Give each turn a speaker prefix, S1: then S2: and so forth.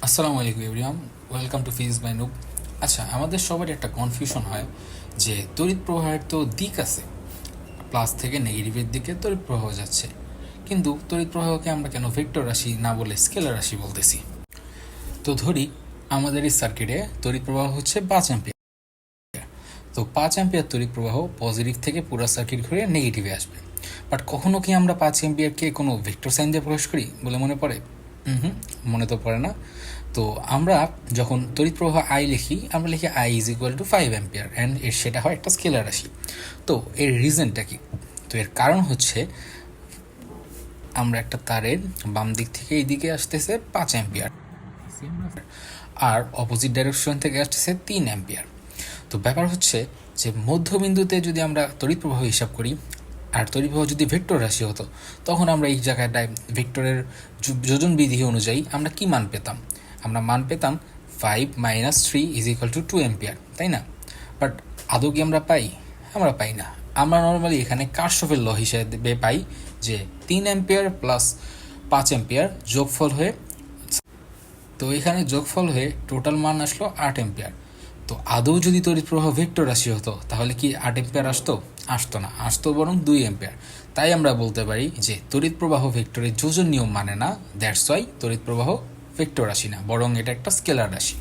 S1: আসসালামু আলাইকুম everyone, welcome to Phys by Noob. আচ্ছা, আমাদের সবার একটা কনফিউশন হয় যে তড়িৎ প্রবাহের তো দিক আছে, প্লাস থেকে নেগেটিভের দিকে তড়িৎ প্রবাহ যাচ্ছে, কিন্তু তড়িৎ প্রবাহকে আমরা কেন ভেক্টর রাশি না বলে স্কেলার রাশি বলতেছি? তো ধরি আমাদের এই সার্কিটে তড়িৎ প্রবাহ হচ্ছে 5 অ্যাম্পিয়ার। তো 5 অ্যাম্পিয়ার তড়িৎ প্রবাহ পজিটিভ থেকে পুরো সার্কিট ঘুরে নেগেটিভে আসবে। বাট কখনো কি আমরা 5 অ্যাম্পিয়ারকে কোনো ভেক্টর সাইন দিয়ে প্রকাশ করি বলে মনে পড়ে? হুম, মনে তো পড়ে না। তো আমরা যখন তড়িৎ প্রবাহ আই লিখি, আমরা লিখি I is equal to 5 ampere, and সেটা হয় একটা স্কেলার রাশি। তো এর রিজনটা কি? তো এর কারণ হচ্ছে আমরা একটা তারের বাম দিক থেকে এই দিকে আসতেছে 5 অ্যাম্পিয়ার, আর অপোজিট ডাইরেকশন থেকে আসতেছে 3 অ্যাম্পিয়ার। তো ব্যাপার হচ্ছে যে মধ্যবিন্দুতে যদি আমরা তড়িৎ প্রবাহ হিসাব করি, আর তড়িৎ প্রবাহ যদি ভেক্টর রাশি হতো, তখন আমরা এই জায়গাটায় ভেক্টরের যোজন বিধি অনুযায়ী আমরা কি মান পেতাম? আমরা মান পেতাম 5 - 3 = 2 অ্যাম্পিয়ার, তাই না? বাট আদৌ কি আমরা পাই? আমরা পাই না। আমরা নর্মালি এখানে কার্শফের ল হিসেবে পাই যে 3 অ্যাম্পিয়ার প্লাস 5 অ্যাম্পিয়ার যোগফল হয়ে, তো এখানে যোগফল হয়ে টোটাল মান আসলো 8 অ্যাম্পিয়ার। তো আদৌ যদি তড়িৎ প্রবাহ ভেক্টর রাশি হতো, তাহলে কি 8 অ্যাম্পিয়ার আসতো? আসতো না, আসতো বরং 2 অ্যাম্পিয়ার। তাই আমরা বলতে পারি যে তড়িৎ প্রবাহ ভেক্টরের যোজন নিয়ম মানে না, দ্যাটস ওয়াই তড়িৎ প্রবাহ ভেক্টর রাশি না, বরং এটা একটা স্কেলার রাশি।